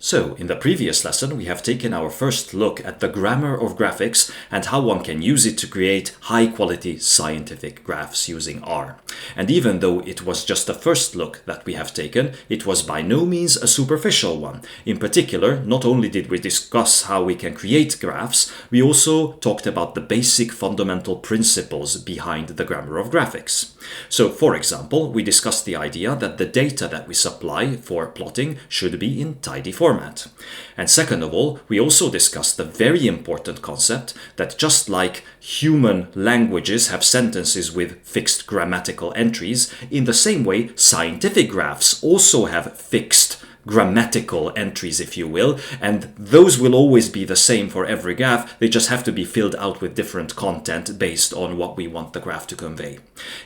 So, in the previous lesson, we have taken our first look at the grammar of graphics and how one can use it to create high-quality scientific graphs using R. And even though it was just the first look that we have taken, it was by no means a superficial one. In particular, not only did we discuss how we can create graphs, we also talked about the basic fundamental principles behind the grammar of graphics. So, for example, we discussed the idea that the data that we supply for plotting should be in tidy format. And second of all, we also discussed the very important concept that just like human languages have sentences with fixed grammatical entries, in the same way, scientific graphs also have fixed grammatical entries, if you will, and those will always be the same for every graph. They just have to be filled out with different content based on what we want the graph to convey.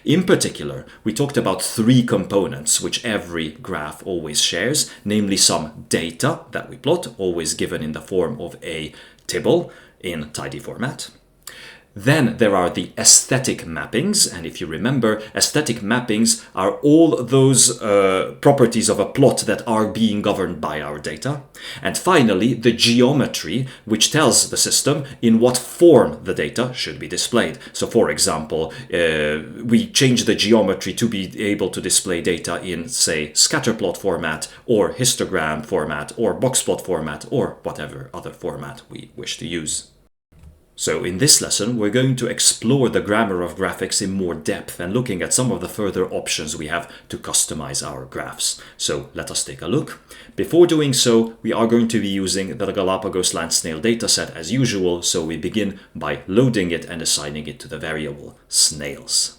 In particular, we talked about three components which every graph always shares, namely some data that we plot, always given in the form of a table in tidy format. Then there are the aesthetic mappings, and if you remember, aesthetic mappings are all those properties of a plot that are being governed by our data. And finally, the geometry, which tells the system in what form the data should be displayed. So for example, we change the geometry to be able to display data in, say, scatterplot format, or histogram format, or boxplot format, or whatever other format we wish to use. So in this lesson, we're going to explore the grammar of graphics in more depth and looking at some of the further options we have to customize our graphs. So let us take a look. Before doing so, we are going to be using the Galapagos land snail dataset as usual, so we begin by loading it and assigning it to the variable snails.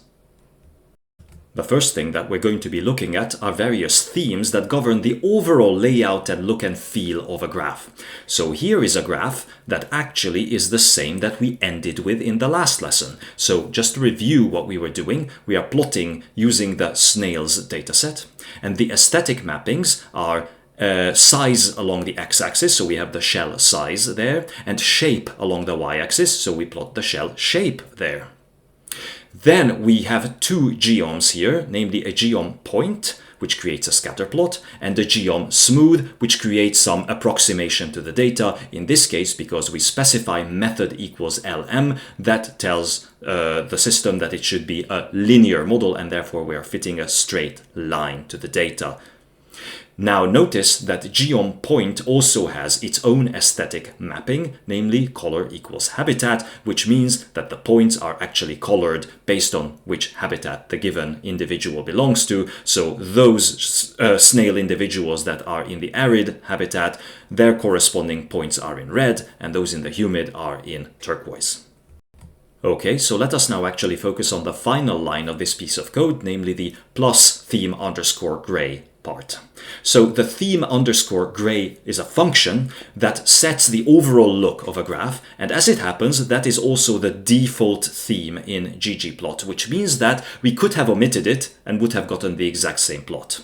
The first thing that we're going to be looking at are various themes that govern the overall layout and look and feel of a graph. So here is a graph that actually is the same that we ended with in the last lesson. So just to review what we were doing, we are plotting using the snails dataset, and the aesthetic mappings are size along the x-axis, so we have the shell size there, and shape along the y-axis, so we plot the shell shape there. Then we have two geoms here, namely a geom point, which creates a scatter plot, and a geom smooth, which creates some approximation to the data. In this case, because we specify method equals lm, that tells the system that it should be a linear model, and therefore we are fitting a straight line to the data. Now notice that geom point also has its own aesthetic mapping, namely color equals habitat, which means that the points are actually colored based on which habitat the given individual belongs to. So those snail individuals that are in the arid habitat, their corresponding points are in red, and those in the humid are in turquoise. Okay, so let us now actually focus on the final line of this piece of code, namely the plus theme underscore gray part. So the theme underscore gray is a function that sets the overall look of a graph, and as it happens, that is also the default theme in ggplot, which means that we could have omitted it and would have gotten the exact same plot.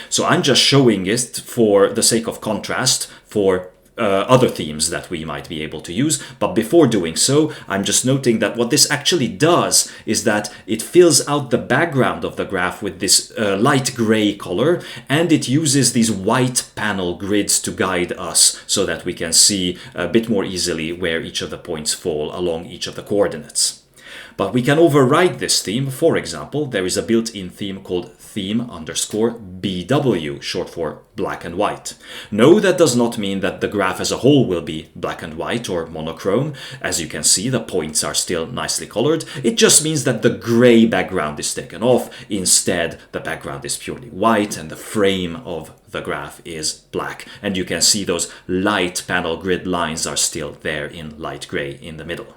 So I'm just showing it for the sake of contrast for other themes that we might be able to use, but before doing so, I'm just noting that what this actually does is that it fills out the background of the graph with this light gray color, and it uses these white panel grids to guide us so that we can see a bit more easily where each of the points fall along each of the coordinates. But we can override this theme. For example, there is a built-in theme called theme underscore BW, short for black and white. No, that does not mean that the graph as a whole will be black and white or monochrome. As you can see, the points are still nicely colored. It just means that the gray background is taken off. Instead, the background is purely white and the frame of the graph is black. And you can see those light panel grid lines are still there in light gray in the middle.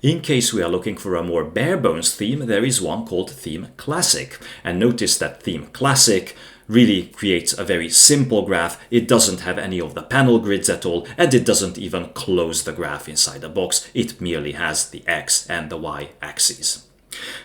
In case we are looking for a more bare-bones theme, there is one called Theme Classic. And notice that Theme Classic really creates a very simple graph. It doesn't have any of the panel grids at all, and it doesn't even close the graph inside a box. It merely has the x and the y axes.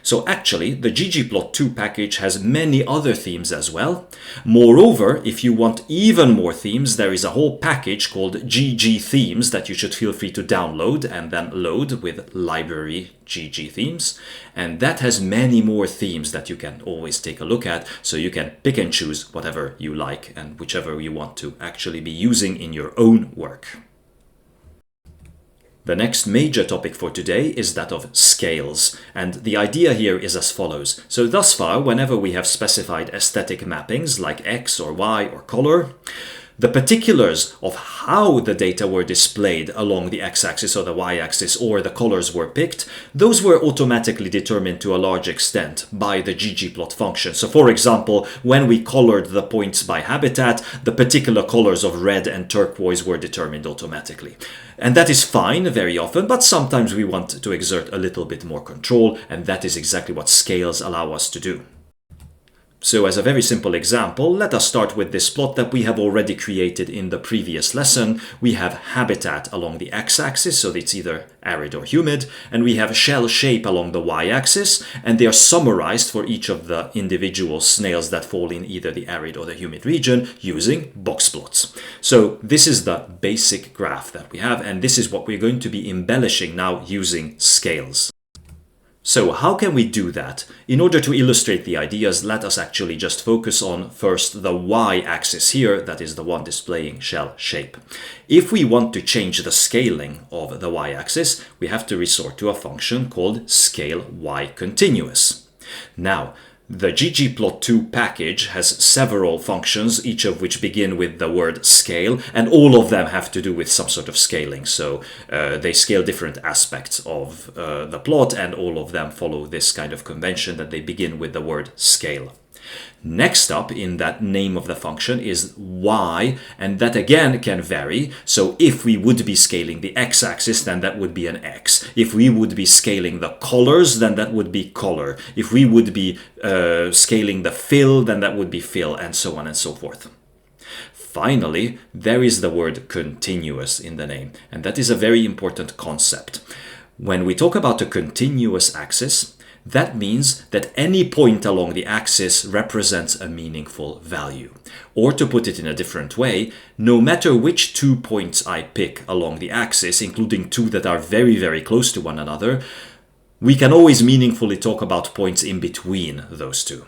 So actually, the ggplot2 package has many other themes as well. Moreover, if you want even more themes, there is a whole package called ggthemes that you should feel free to download and then load with library ggthemes. And that has many more themes that you can always take a look at, so you can pick and choose whatever you like and whichever you want to actually be using in your own work. The next major topic for today is that of scales, and the idea here is as follows. So thus far, whenever we have specified aesthetic mappings like X or Y or color, the particulars of how the data were displayed along the x-axis or the y-axis or the colors were picked, those were automatically determined to a large extent by the ggplot function. So for example, when we colored the points by habitat, the particular colors of red and turquoise were determined automatically. And that is fine very often, but sometimes we want to exert a little bit more control, and that is exactly what scales allow us to do. So as a very simple example, let us start with this plot that we have already created in the previous lesson. We have habitat along the x-axis, so it's either arid or humid, and we have shell shape along the y-axis, and they are summarized for each of the individual snails that fall in either the arid or the humid region using box plots. So this is the basic graph that we have, and this is what we're going to be embellishing now using scales. So how can we do that? In order to illustrate the ideas, let us actually just focus on first the y-axis here, that is the one displaying shell shape. If we want to change the scaling of the y-axis, we have to resort to a function called scale y continuous. Now, the ggplot2 package has several functions, each of which begin with the word scale, and all of them have to do with some sort of scaling. So they scale different aspects of the plot, and all of them follow this kind of convention that they begin with the word scale. Next up in that name of the function is y, and that again can vary. So if we would be scaling the x-axis, then that would be an x. If we would be scaling the colors, then that would be color. If we would be scaling the fill, then that would be fill, and so on and so forth. Finally, there is the word continuous in the name, and that is a very important concept. When we talk about a continuous axis, that means that any point along the axis represents a meaningful value. Or to put it in a different way, no matter which 2 points I pick along the axis, including 2 that are very, very close to one another, we can always meaningfully talk about points in between those 2.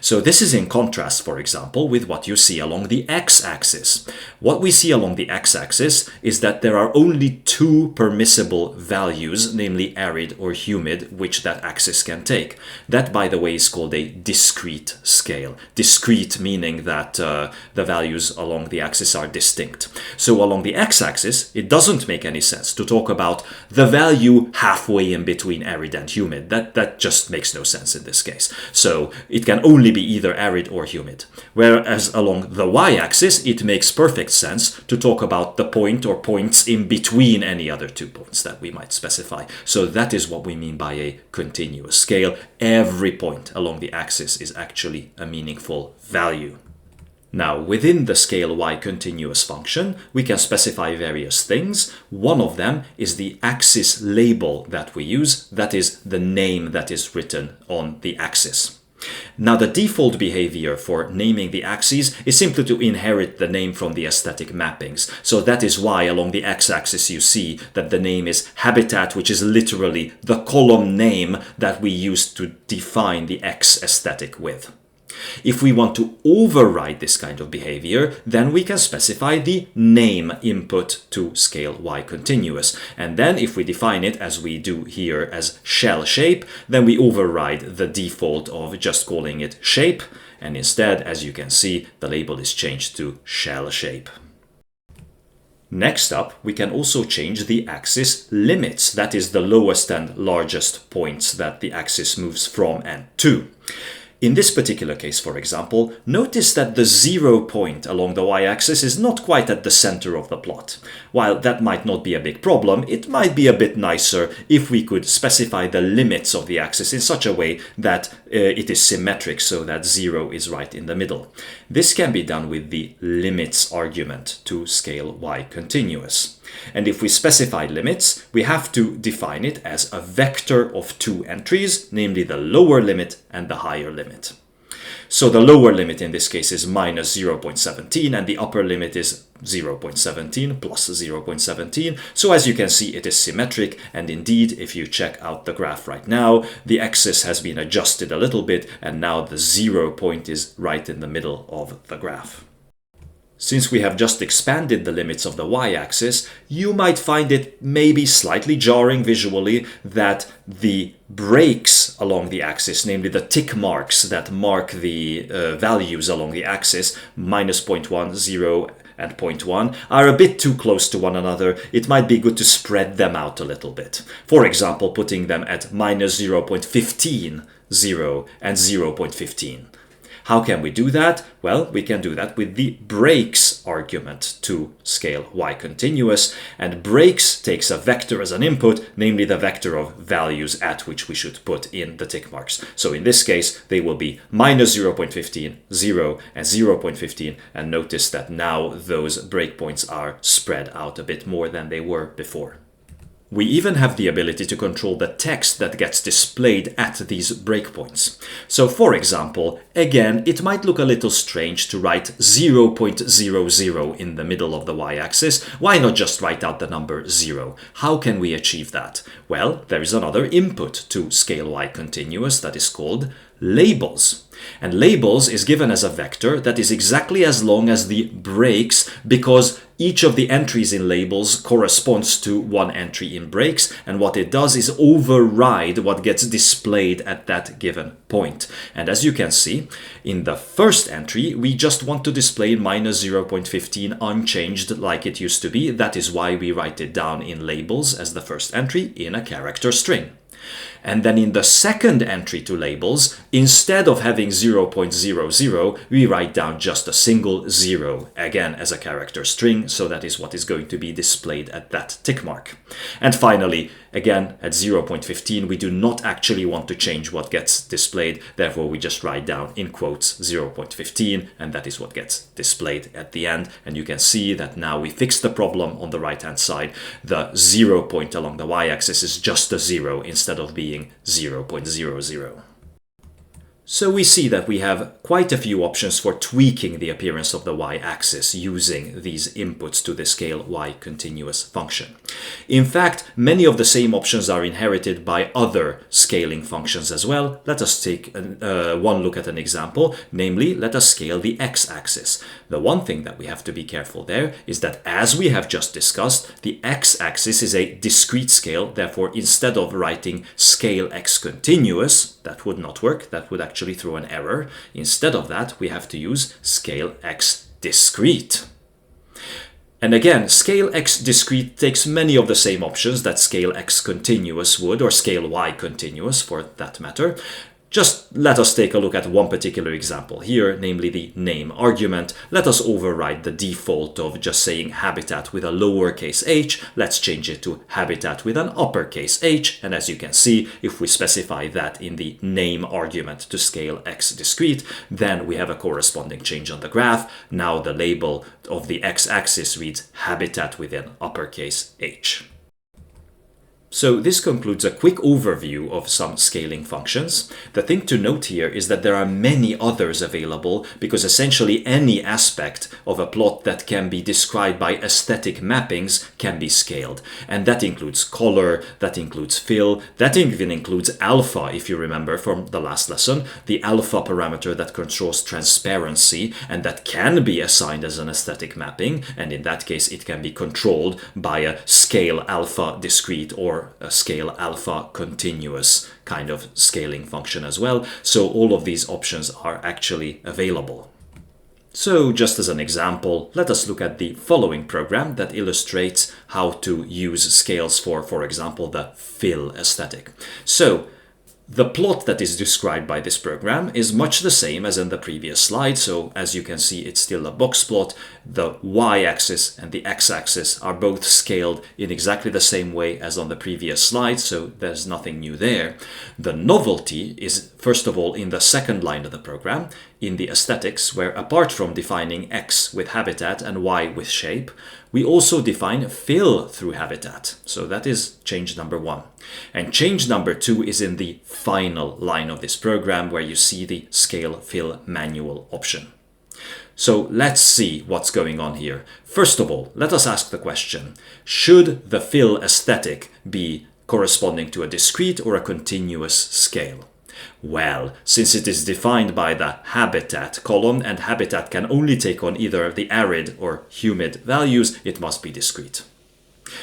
So this is in contrast, for example, with what you see along the x-axis. What we see along the x-axis is that there are only 2 permissible values, namely arid or humid, which that axis can take. That, by the way, is called a discrete scale. Discrete meaning that the values along the axis are distinct. So along the x-axis, it doesn't make any sense to talk about the value halfway in between arid and humid. That just makes no sense in this case. So it can only be either arid or humid. Whereas along the y-axis, it makes perfect sense to talk about the point or points in between any other 2 points that we might specify. So that is what we mean by a continuous scale. Every point along the axis is actually a meaningful value. Now, within the scale y continuous function, we can specify various things. One of them is the axis label that we use, that is the name that is written on the axis. Now, the default behavior for naming the axes is simply to inherit the name from the aesthetic mappings. So that is why along the x-axis you see that the name is habitat, which is literally the column name that we used to define the x aesthetic with. If we want to override this kind of behavior, then we can specify the name input to scale y continuous. And then if we define it as we do here as shell shape, then we override the default of just calling it shape. And instead, as you can see, the label is changed to shell shape. Next up, we can also change the axis limits, that is the lowest and largest points that the axis moves from and to. In this particular case, for example, notice that the 0 point along the y-axis is not quite at the center of the plot. While that might not be a big problem, it might be a bit nicer if we could specify the limits of the axis in such a way that it is symmetric, so that 0 is right in the middle. This can be done with the limits argument to scale y continuous. And if we specify limits, we have to define it as a vector of two entries, namely the lower limit and the higher limit. So the lower limit in this case is minus 0.17 and the upper limit is 0.17 plus 0.17. So as you can see, it is symmetric, and indeed, if you check out the graph right now, the axis has been adjusted a little bit and now the 0 point is right in the middle of the graph. Since we have just expanded the limits of the y-axis, you might find it maybe slightly jarring visually that the breaks along the axis, namely the tick marks that mark the values along the axis, minus 0.1, 0, and 0.1, are a bit too close to one another. It might be good to spread them out a little bit. For example, putting them at minus 0.15, 0, and 0.15. How can we do that? Well, we can do that with the breaks argument to scale y continuous, and breaks takes a vector as an input, namely the vector of values at which we should put in the tick marks. So in this case, they will be minus 0.15, 0, and 0.15, and notice that now those breakpoints are spread out a bit more than they were before. We even have the ability to control the text that gets displayed at these breakpoints. So for example, again, it might look a little strange to write 0.00 in the middle of the y-axis. Why not just write out the number 0? How can we achieve that? Well, there is another input to scale y continuous that is called labels. And labels is given as a vector that is exactly as long as the breaks, because each of the entries in labels corresponds to one entry in breaks, and what it does is override what gets displayed at that given point. And as you can see, in the first entry, we just want to display minus 0.15 unchanged like it used to be. That is why we write it down in labels as the first entry in a character string. And then in the second entry to labels, instead of having 0.00, we write down just a single 0, again as a character string, so that is what is going to be displayed at that tick mark. And finally, again at 0.15, we do not actually want to change what gets displayed, therefore we just write down in quotes 0.15, and that is what gets displayed at the end. And you can see that now we fixed the problem on the right hand side. The 0 point along the y-axis is just a 0 instead of being 0.00. So we see that we have quite a few options for tweaking the appearance of the y-axis using these inputs to the scale y continuous function. In fact, many of the same options are inherited by other scaling functions as well. Let us take one look at an example, namely, let us scale the x-axis. The one thing that we have to be careful there is that, as we have just discussed, the x-axis is a discrete scale. Therefore, instead of writing scale x continuous, that would not work. That would actually throw an error. Instead of that, we have to use scale x discrete. And again, scale x discrete takes many of the same options that scale x continuous would, or scale y continuous for that matter. Just let us take a look at one particular example here, namely the name argument. Let us override the default of just saying habitat with a lowercase h. Let's change it to habitat with an uppercase h. And as you can see, if we specify that in the name argument to scale x discrete, then we have a corresponding change on the graph. Now the label of the x-axis reads habitat with an uppercase h. So this concludes a quick overview of some scaling functions. The thing to note here is that there are many others available, because essentially any aspect of a plot that can be described by aesthetic mappings can be scaled. And that includes color, that includes fill, that even includes alpha, if you remember from the last lesson, the alpha parameter that controls transparency, and that can be assigned as an aesthetic mapping, and in that case it can be controlled by a scale alpha discrete or a scale alpha continuous kind of scaling function as well. So all of these options are actually available. So just as an example, let us look at the following program that illustrates how to use scales for example, the fill aesthetic. So the plot that is described by this program is much the same as in the previous slide. So as you can see, it's still a box plot. The y-axis and the x-axis are both scaled in exactly the same way as on the previous slide, so there's nothing new there. The novelty is, first of all, in the second line of the program. in the aesthetics, where apart from defining X with habitat and Y with shape, we also define fill through habitat. So that is change number 1. And change number 2 is in the final line of this program, where you see the scale fill manual option. So let's see what's going on here. First of all, let us ask the question, should the fill aesthetic be corresponding to a discrete or a continuous scale? Well, since it is defined by the habitat column, and habitat can only take on either the arid or humid values, it must be discrete.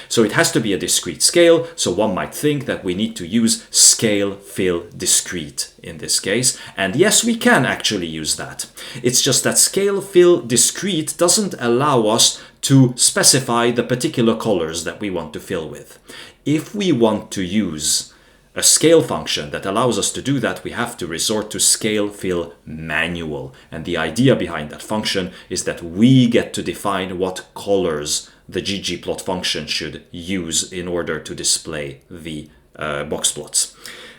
So it has to be a discrete scale, so one might think that we need to use scale fill discrete in this case. And yes, we can actually use that. It's just that scale fill discrete doesn't allow us to specify the particular colors that we want to fill with. If we want to use a scale function that allows us to do that, we have to resort to scale fill manual. And the idea behind that function is that we get to define what colors the ggplot function should use in order to display the box plots.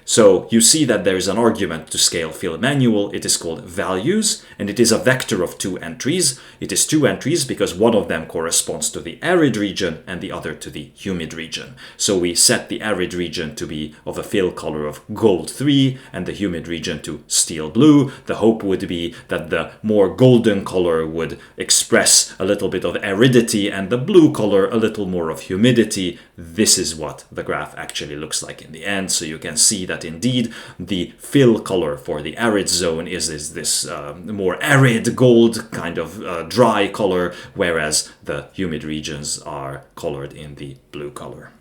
So you see that there is an argument to scale fill manual. It is called values, and it is a vector of 2 entries. It is 2 entries because one of them corresponds to the arid region and the other to the humid region. So we set the arid region to be of a fill color of gold 3 and the humid region to steel blue. The hope would be that the more golden color would express a little bit of aridity and the blue color a little more of humidity. This is what the graph actually looks like in the end. So you can see that indeed the fill color for the arid zone is this more arid gold kind of dry color, whereas the humid regions are colored in the blue color.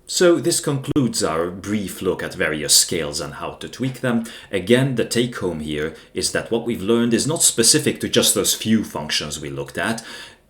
So this concludes our brief look at various scales and how to tweak them. Again, the take home here is that what we've learned is not specific to just those few functions we looked at.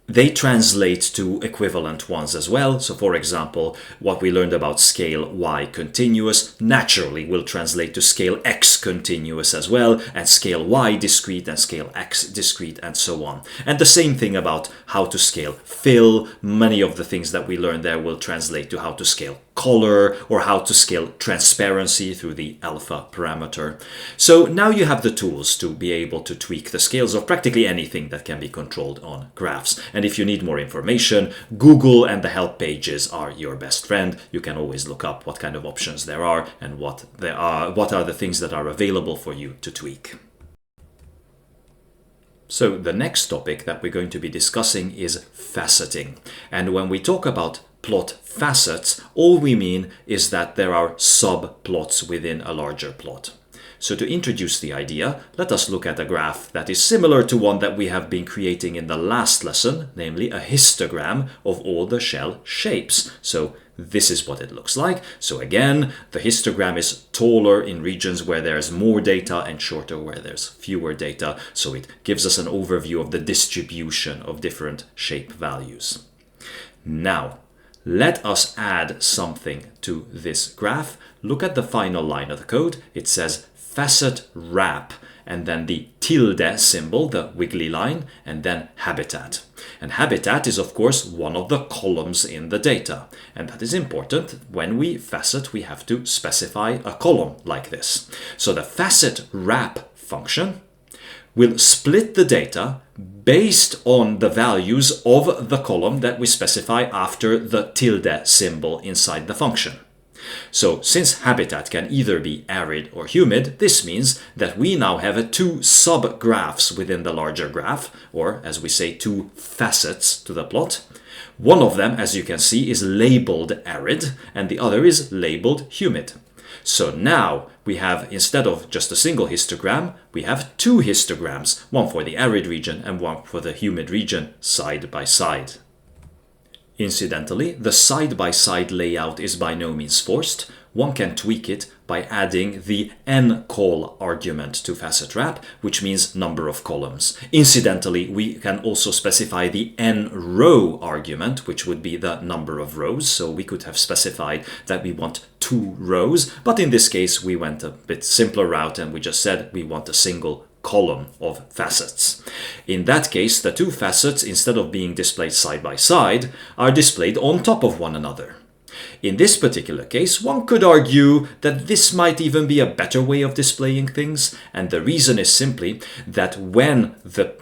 They translate to equivalent ones as well. So for example, what we learned about scale y continuous naturally will translate to scale x continuous as well, and scale y discrete and scale x discrete, and so on. And the same thing about how to scale fill. Many of the things that we learned there will translate to how to scale color or how to scale transparency through the alpha parameter. So now you have the tools to be able to tweak the scales of practically anything that can be controlled on graphs. And if you need more information, Google and the help pages are your best friend. You can always look up what kind of options there are and what are the things that are available for you to tweak. So the next topic that we're going to be discussing is faceting. And when we talk about plot facets, all we mean is that there are subplots within a larger plot. So to introduce the idea, let us look at a graph that is similar to one that we have been creating in the last lesson, namely a histogram of all the shell shapes. So this is what it looks like. So again, the histogram is taller in regions where there's more data and shorter where there's fewer data. So it gives us an overview of the distribution of different shape values. Now, let us add something to this graph. Look at the final line of the code. It says facet wrap, and then the tilde symbol, the wiggly line, and then habitat. And habitat is, of course, one of the columns in the data. And that is important. When we facet, we have to specify a column like this. So the facet wrap function will split the data based on the values of the column that we specify after the tilde symbol inside the function. So since habitat can either be arid or humid, this means that we now have 2 subgraphs within the larger graph, or as we say, 2 facets to the plot. One of them, as you can see, is labeled arid, and the other is labeled humid. So now we have, instead of just a single histogram, we have 2 histograms, one for the arid region and one for the humid region, side by side. Incidentally, the side-by-side layout is by no means forced. One can tweak it by adding the ncol argument to facet wrap, which means number of columns. Incidentally, we can also specify the nrow argument, which would be the number of rows. So we could have specified that we want 2 rows, but in this case we went a bit simpler route and we just said we want a single column of facets. In that case, the 2 facets, instead of being displayed side by side, are displayed on top of one another. In this particular case, one could argue that this might even be a better way of displaying things, and the reason is simply that when the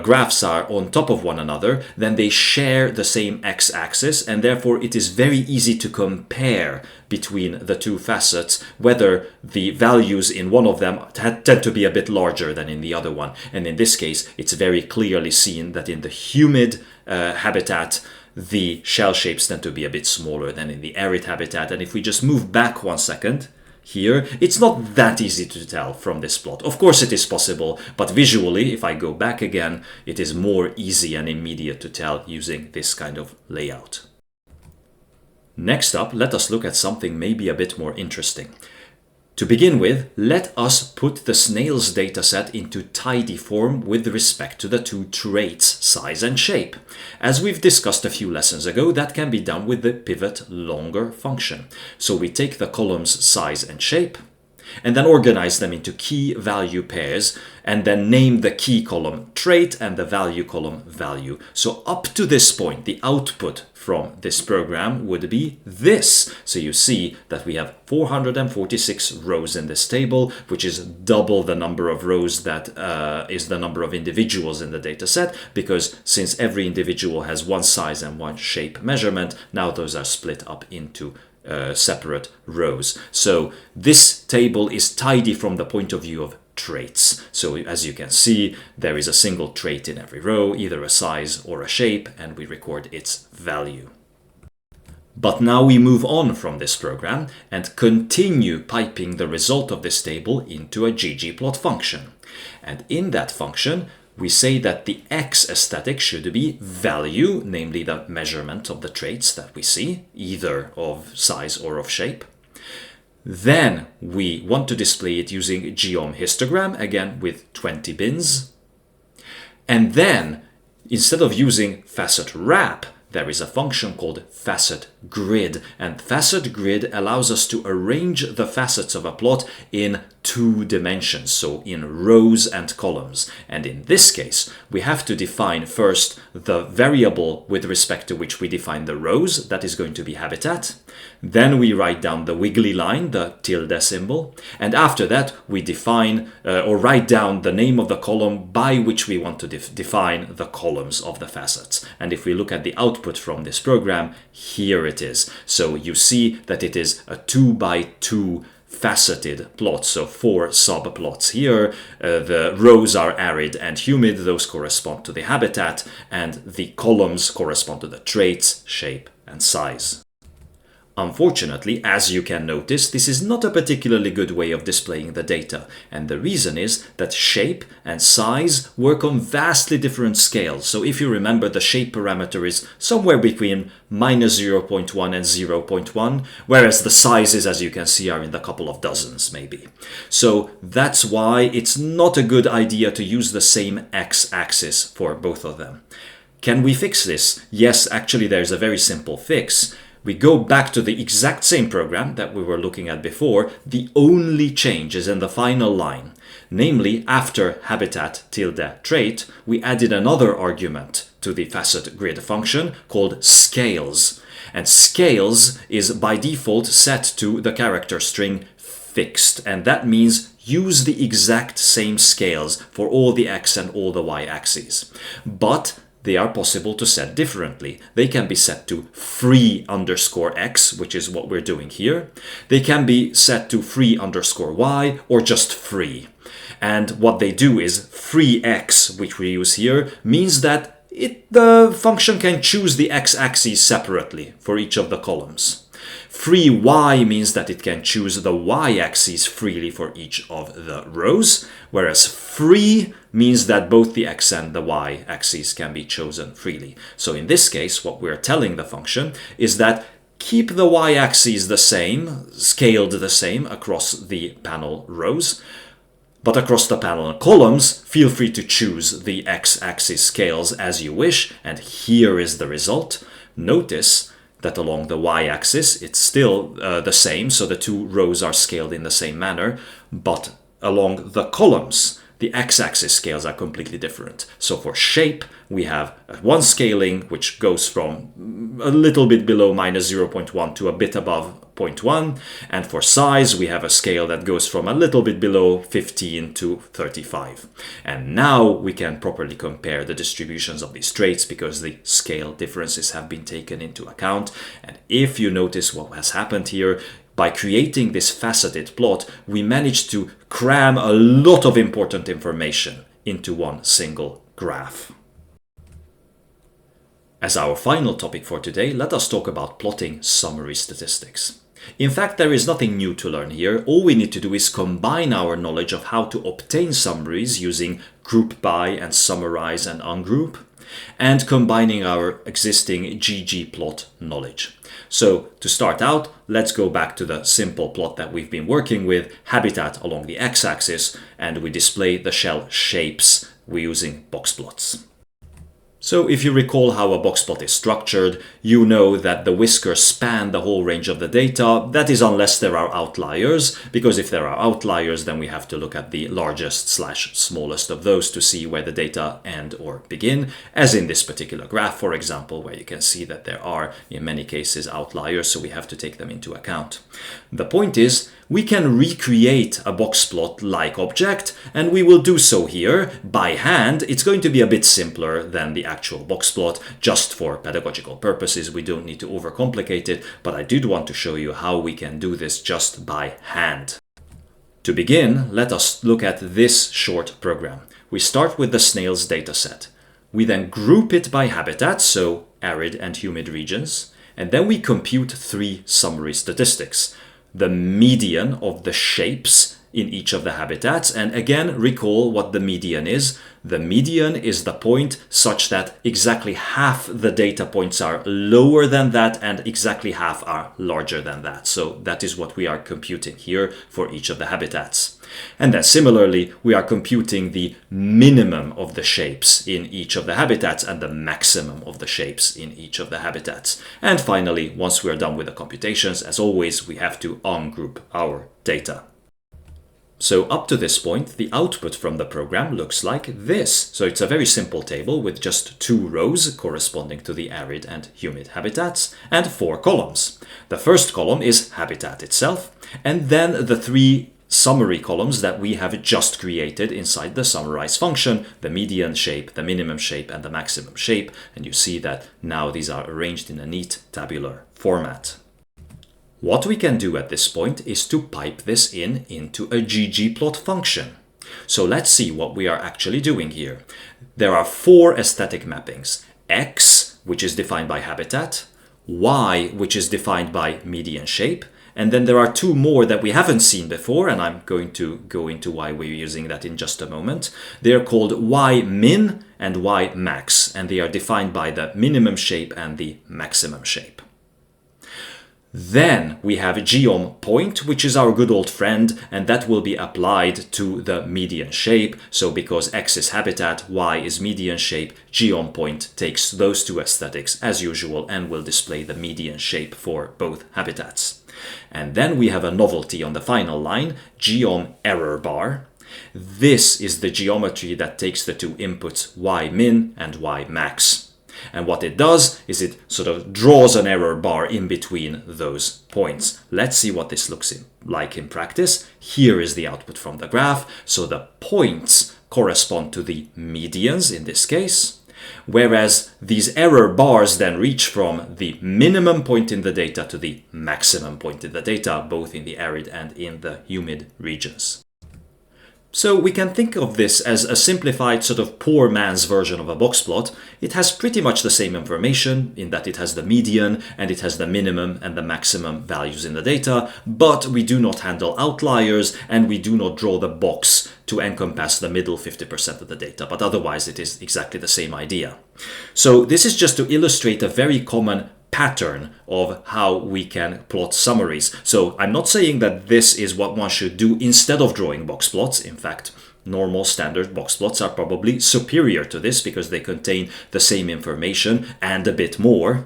graphs are on top of one another, then they share the same x-axis, and therefore it is very easy to compare between the two facets whether the values in one of them tend to be a bit larger than in the other one. And in this case, it's very clearly seen that in the humid habitat, the shell shapes tend to be a bit smaller than in the arid habitat. And if we just move back 1 second here, it's not that easy to tell from this plot. Of course it is possible, but visually, if I go back again, it is more easy and immediate to tell using this kind of layout. Next up, let us look at something maybe a bit more interesting. To begin with, let us put the snail's dataset into tidy form with respect to the two traits, size and shape. As we've discussed a few lessons ago, that can be done with the pivot longer function. So we take the columns size and shape, and then organize them into key value pairs, and then name the key column trait and the value column value. So up to this point, the output from this program would be this. So you see that we have 446 rows in this table, which is double the number of rows that is the number of individuals in the data set, because since every individual has one size and one shape measurement, now those are split up into separate rows. So this table is tidy from the point of view of traits. So as you can see, there is a single trait in every row, either a size or a shape, and we record its value. But now we move on from this program and continue piping the result of this table into a ggplot function. And in that function, we say that the x aesthetic should be value, namely the measurement of the traits that we see, either of size or of shape. Then we want to display it using geom histogram, again with 20 bins. And then, instead of using facet wrap, there is a function called facet grid, and facet grid allows us to arrange the facets of a plot in 2 dimensions, so in rows and columns. And in this case, we have to define first the variable with respect to which we define the rows, that is going to be habitat. Then we write down the wiggly line, the tilde symbol, and after that we define or write down the name of the column by which we want to define the columns of the facets. And if we look at the output from this program, here it is. So you see that it is a 2 by 2 faceted plot, so 4 subplots here. The rows are arid and humid, those correspond to the habitat, and the columns correspond to the traits, shape, and size. Unfortunately, as you can notice, this is not a particularly good way of displaying the data, and the reason is that shape and size work on vastly different scales. So if you remember, the shape parameter is somewhere between -0.1 and 0.1, whereas the sizes, as you can see, are in the couple of dozens maybe. So that's why it's not a good idea to use the same x-axis for both of them. Can we fix this? Yes, actually there's a very simple fix. We go back to the exact same program that we were looking at before. The only change is in the final line. Namely, after habitat tilde trait, we added another argument to the facet grid function called scales. And scales is by default set to the character string fixed. And that means use the exact same scales for all the x and all the y axes. But they are possible to set differently. They can be set to free_x, which is what we're doing here. They can be set to free_y, or just free. And what they do is free_x, which we use here, means that the function can choose the x-axis separately for each of the columns. Free_y means that it can choose the y-axis freely for each of the rows, whereas free means that both the x and the y-axis can be chosen freely. So in this case, what we're telling the function is that keep the y-axis the same, scaled the same across the panel rows, but across the panel columns, feel free to choose the x-axis scales as you wish, and here is the result. Notice that along the y-axis it's still the same, so the 2 rows are scaled in the same manner, but along the columns the x-axis scales are completely different. So for shape, we have one scaling which goes from a little bit below minus 0.1 to a bit above 0.1, and for size we have a scale that goes from a little bit below 15 to 35. And now we can properly compare the distributions of these traits because the scale differences have been taken into account. And if you notice what has happened here, by creating this faceted plot, we managed to cram a lot of important information into one single graph. As our final topic for today, let us talk about plotting summary statistics. In fact, there is nothing new to learn here. All we need to do is combine our knowledge of how to obtain summaries using group by and summarize and ungroup, and combining our existing ggplot knowledge. So to start out, let's go back to the simple plot that we've been working with, habitat along the x-axis, and we display the shell shapes we're using box plots. So if you recall how a box plot is structured, you know that the whiskers span the whole range of the data. That is unless there are outliers, because if there are outliers, then we have to look at the largest / smallest of those to see where the data end or begin, as in this particular graph, for example, where you can see that there are, in many cases, outliers, so we have to take them into account. The point is, we can recreate a box plot-like object, and we will do so here by hand. It's going to be a bit simpler than the actual box plot, just for pedagogical purposes. We don't need to overcomplicate it, but I did want to show you how we can do this just by hand. To begin, let us look at this short program. We start with the snail's dataset. We then group it by habitat, so arid and humid regions, and then we compute 3 summary statistics. The median of the shapes in each of the habitats, and again recall what the median is. The median is the point such that exactly half the data points are lower than that and exactly half are larger than that. So that is what we are computing here for each of the habitats. And then similarly, we are computing the minimum of the shapes in each of the habitats and the maximum of the shapes in each of the habitats. And finally, once we are done with the computations, as always, we have to ungroup our data. So up to this point, the output from the program looks like this. So it's a very simple table with just 2 rows corresponding to the arid and humid habitats and 4 columns. The first column is habitat itself, and then the 3 summary columns that we have just created inside the summarize function, the median shape, the minimum shape, and the maximum shape. And you see that now these are arranged in a neat tabular format. What we can do at this point is to pipe this into a ggplot function. So let's see what we are actually doing here. There are 4 aesthetic mappings. X, which is defined by habitat, Y, which is defined by median shape, and then there are 2 more that we haven't seen before, and I'm going to go into why we're using that in just a moment. They are called Y-min and Y-max, and they are defined by the minimum shape and the maximum shape. Then we have geom point, which is our good old friend, and that will be applied to the median shape. So because X is habitat, Y is median shape, geom point takes those 2 aesthetics as usual and will display the median shape for both habitats. And then we have a novelty on the final line, geom error bar. This is the geometry that takes the 2 inputs Y-min and Y-max. And what it does is it sort of draws an error bar in between those points. Let's see what this looks like in practice. Here is the output from the graph. So the points correspond to the medians in this case, whereas these error bars then reach from the minimum point in the data to the maximum point in the data, both in the arid and in the humid regions. So we can think of this as a simplified sort of poor man's version of a box plot. It has pretty much the same information in that it has the median and it has the minimum and the maximum values in the data, but we do not handle outliers and we do not draw the box to encompass the middle 50% of the data, but otherwise it is exactly the same idea. So this is just to illustrate a very common pattern of how we can plot summaries. So I'm not saying that this is what one should do instead of drawing box plots. In fact, normal standard box plots are probably superior to this because they contain the same information and a bit more.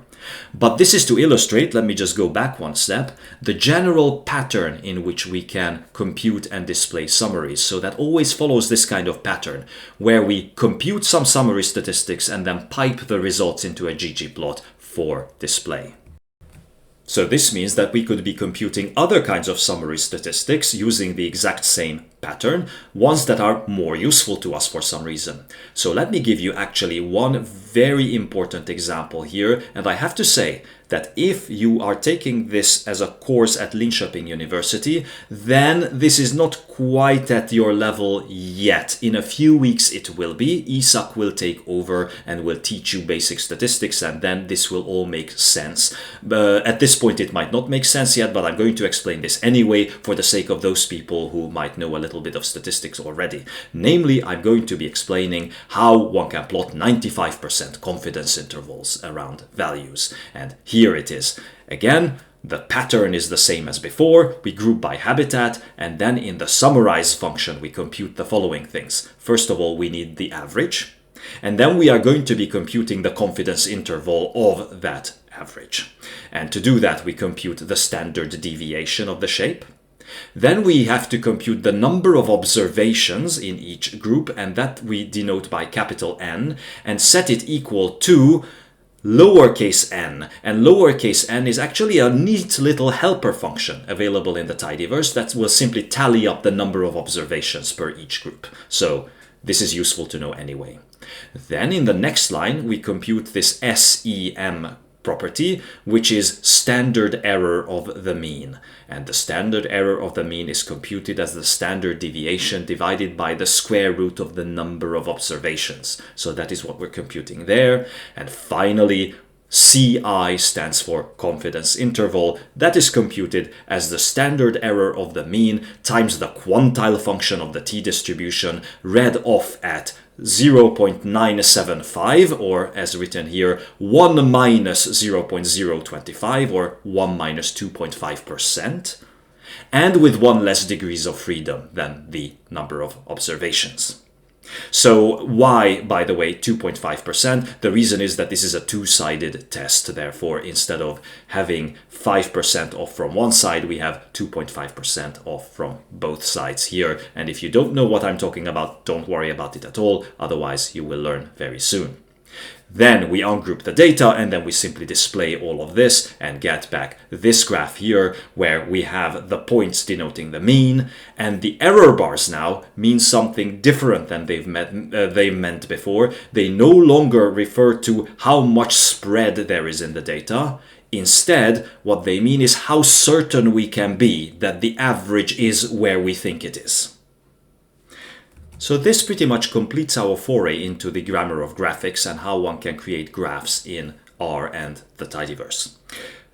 But this is to illustrate, let me just go back one step, the general pattern in which we can compute and display summaries. So that always follows this kind of pattern, where we compute some summary statistics and then pipe the results into a ggplot for display. So this means that we could be computing other kinds of summary statistics using the exact same pattern, ones that are more useful to us for some reason. So let me give you actually one very important example here, and I have to say that if you are taking this as a course at Linköping University, then this is not quite at your level yet. In a few weeks it will be. Isak will take over and will teach you basic statistics, and then this will all make sense. At this point it might not make sense yet, but I'm going to explain this anyway for the sake of those people who might know a little bit of statistics already. Namely, I'm going to be explaining how one can plot 95% confidence intervals around values. And here it is. Again, the pattern is the same as before. We group by habitat, and then in the summarize function we compute the following things. First of all, we need the average, and then we are going to be computing the confidence interval of that average. And to do that, we compute the standard deviation of the shape. Then we have to compute the number of observations in each group, and that we denote by capital N, and set it equal to lowercase n. And lowercase n is actually a neat little helper function available in the tidyverse that will simply tally up the number of observations per each group. So this is useful to know anyway. Then in the next line we compute this SEM property, which is standard error of the mean. And the standard error of the mean is computed as the standard deviation divided by the square root of the number of observations. So that is what we're computing there. And finally, CI stands for confidence interval. That is computed as the standard error of the mean times the quantile function of the t-distribution read off at 0.975, or as written here, 1 minus 0.025, or 1 minus 2.5%, and with 1 less degrees of freedom than the number of observations. So why, by the way, 2.5%? The reason is that this is a two-sided test. Therefore, instead of having 5% off from one side, we have 2.5% off from both sides here. And if you don't know what I'm talking about, don't worry about it at all. Otherwise, you will learn very soon. Then we ungroup the data, and then we simply display all of this and get back this graph here where we have the points denoting the mean, and the error bars now mean something different than they meant before. They no longer refer to how much spread there is in the data. Instead, what they mean is how certain we can be that the average is where we think it is. So this pretty much completes our foray into the grammar of graphics and how one can create graphs in R and the tidyverse.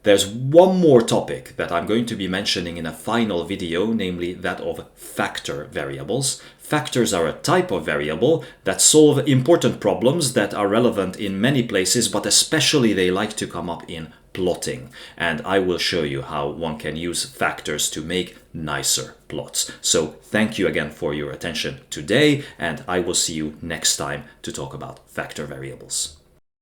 There's one more topic that I'm going to be mentioning in a final video, namely that of factor variables. Factors are a type of variable that solve important problems that are relevant in many places, but especially they like to come up in plotting. And I will show you how one can use factors to make nicer plots. So thank you again for your attention today, and I will see you next time to talk about factor variables.